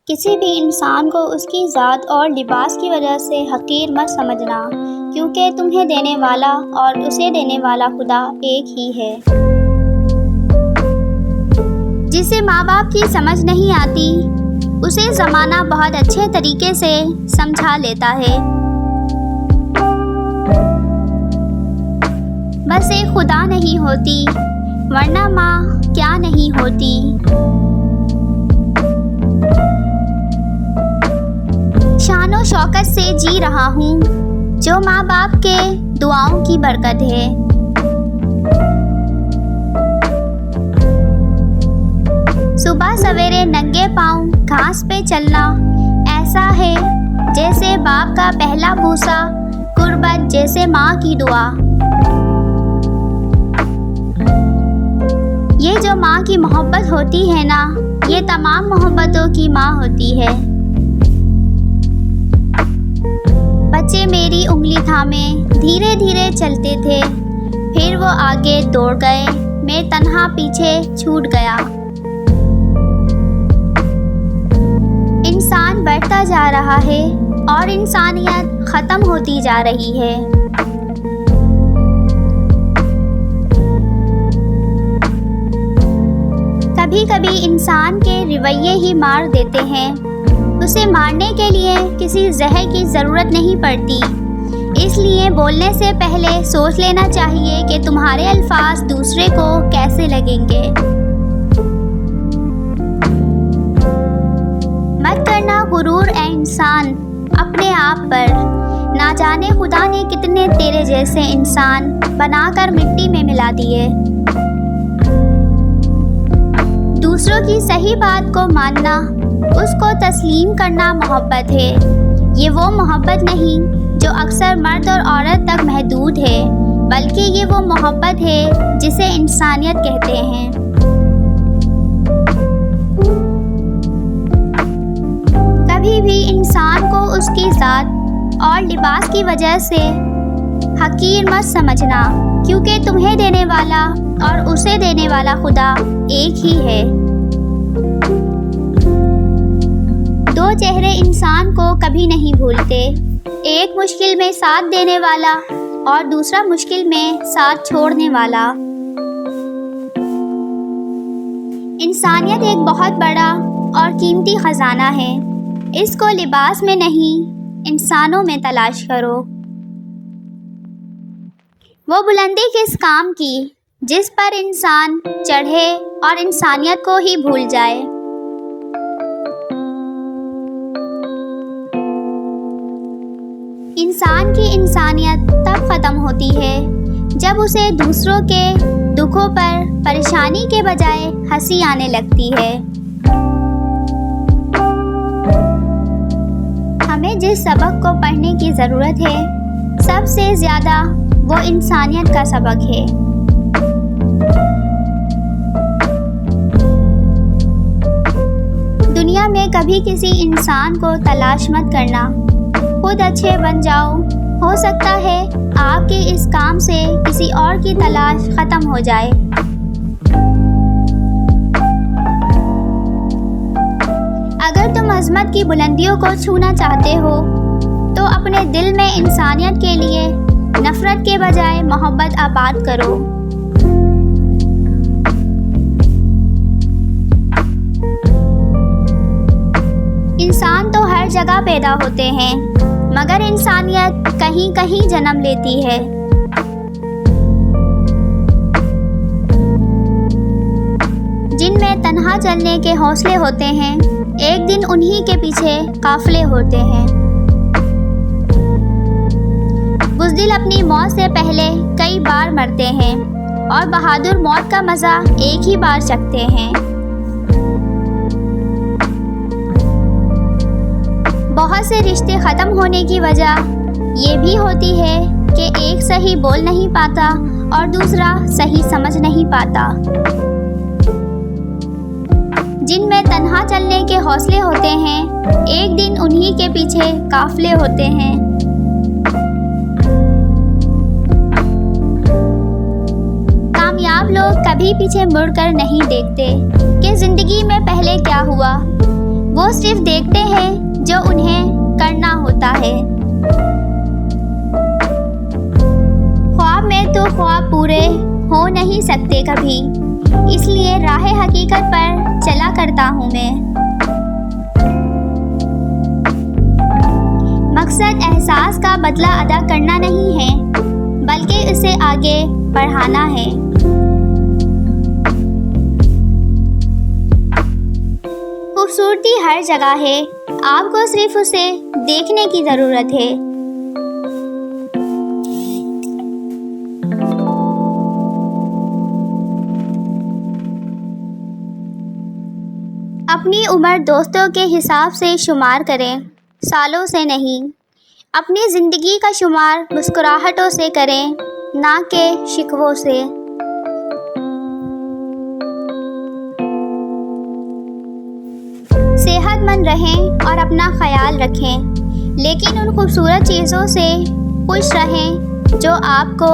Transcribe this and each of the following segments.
किसी भी इंसान को उसकी ज़ात और लिबास की वजह से हकीर मत समझना, क्योंकि तुम्हें देने वाला और उसे देने वाला खुदा एक ही है। जिसे माँ बाप की समझ नहीं आती, उसे ज़माना बहुत अच्छे तरीके से समझा लेता है। बस एक खुदा नहीं होती, वरना माँ क्या नहीं होती। शानो शौकत से जी रहा हूँ, जो माँ बाप के दुआओं की बरकत है। सुबह सवेरे नंगे पाँव घास पे चलना ऐसा है जैसे बाप का पहला बूसा, कुर्बत जैसे माँ की दुआ। ये जो माँ की मोहब्बत होती है ना, ये तमाम मोहब्बतों की माँ होती है। बच्चे मेरी उंगली थामे धीरे धीरे चलते थे, फिर वो आगे दौड़ गए, मैं तन्हा पीछे छूट गया। इंसान बढ़ता जा रहा है और इंसानियत ख़त्म होती जा रही है। कभी कभी इंसान के रवैये ही मार देते हैं। उसे मारने के लिए किसी जहर की ज़रूरत नहीं पड़ती, इसलिए बोलने से पहले सोच लेना चाहिए कि तुम्हारे अल्फाज दूसरे को कैसे लगेंगे। मत करना गुरूर ए इंसान अपने आप पर, ना जाने खुदा ने कितने तेरे जैसे इंसान बनाकर मिट्टी में मिला दिए। दूसरों की सही बात को मानना, उसको तस्लीम करना मोहब्बत है। ये वो मोहब्बत नहीं जो अक्सर मर्द और औरत तक महदूद है, बल्कि ये वो मोहब्बत है जिसे इंसानियत कहते हैं। कभी भी इंसान को उसकी ज़ात और लिबास की वजह से हकीर मत समझना, क्योंकि तुम्हें देने वाला और उसे देने वाला खुदा एक ही है। दो चेहरे इंसान को कभी नहीं भूलते, एक मुश्किल में साथ देने वाला और दूसरा मुश्किल में साथ छोड़ने वाला। इंसानियत एक बहुत बड़ा और कीमती ख़जाना है, इसको लिबास में नहीं इंसानों में तलाश करो। वो बुलंदी किस काम की जिस पर इंसान चढ़े और इंसानियत को ही भूल जाए। इंसान की इंसानियत तब ख़त्म होती है जब उसे दूसरों के दुखों पर परेशानी के बजाय हंसी आने लगती है। हमें जिस सबक को पढ़ने की ज़रूरत है, सबसे ज़्यादा वो इंसानियत का सबक है। दुनिया में कभी किसी इंसान को तलाश मत करना, खुद अच्छे बन जाओ। हो सकता है आपके इस काम से किसी और की तलाश ख़त्म हो जाए। अगर तुम अज़मत की बुलंदियों को छूना चाहते हो, तो अपने दिल में इंसानियत के लिए नफ़रत के बजाय मोहब्बत आबाद करो। इंसान तो हर जगह पैदा होते हैं, मगर इंसानियत कहीं कहीं जन्म लेती है। जिनमें तन्हा चलने के हौसले होते हैं, एक दिन उन्हीं के पीछे काफिले होते हैं। बुज़दिल अपनी मौत से पहले कई बार मरते हैं और बहादुर मौत का मज़ा एक ही बार चखते हैं। बहुत से रिश्ते ख़त्म होने की वजह ये भी होती है कि एक सही बोल नहीं पाता और दूसरा सही समझ नहीं पाता। जिनमें तन्हा चलने के हौसले होते हैं, एक दिन उन्हीं के पीछे काफिले होते हैं। कामयाब लोग कभी पीछे मुड़कर नहीं देखते कि ज़िंदगी में पहले क्या हुआ। वो सिर्फ देखते हैं जो उन्हें करना होता है। ख्वाब में तो ख्वाब पूरे हो नहीं सकते कभी, इसलिए राह हकीकत पर चला करता हूँ मैं। मकसद एहसास का बदला अदा करना नहीं है, बल्कि उसे आगे बढ़ाना है। खूबसूरती हर जगह है, आपको सिर्फ उसे देखने की ज़रूरत है। अपनी उम्र दोस्तों के हिसाब से शुमार करें, सालों से नहीं। अपनी ज़िंदगी का शुमार मुस्कुराहटों से करें, ना कि शिकवों से। सेहतमंद रहें और अपना ख्याल रखें, लेकिन उन खूबसूरत चीज़ों से खुश रहें जो आपको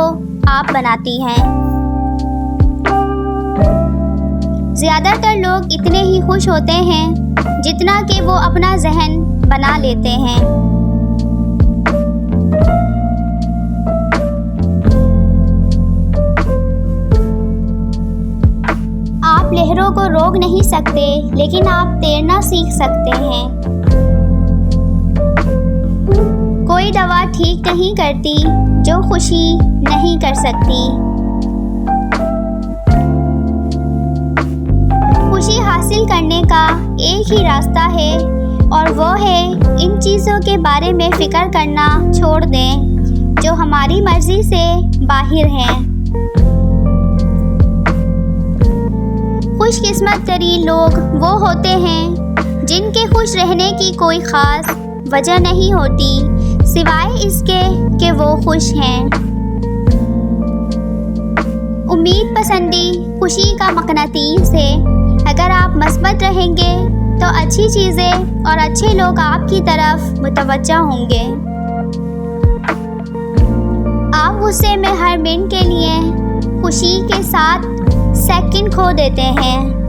आप बनाती हैं। ज़्यादातर लोग इतने ही खुश होते हैं जितना कि वो अपना जहन बना लेते हैं। आप लहरों को रोक नहीं सकते, लेकिन आप तैरना सीख सकते हैं। कोई दवा ठीक नहीं करती जो खुशी नहीं कर सकती। खुशी हासिल करने का एक ही रास्ता है, और वो है इन चीज़ों के बारे में फ़िक्र करना छोड़ दें जो हमारी मर्ज़ी से बाहर हैं। खुशकिस्मत तरीन लोग वो होते हैं जिनके खुश रहने की कोई ख़ास वजह नहीं होती, सिवाय इसके कि वो खुश हैं। उम्मीद पसंदी खुशी का मकनातीस है। अगर आप मस्बत रहेंगे तो अच्छी चीज़ें और अच्छे लोग आपकी तरफ मुतवज्जा होंगे। आप गुस्से में हर मिनट के लिए खुशी के साथ सेकंड खो देते हैं।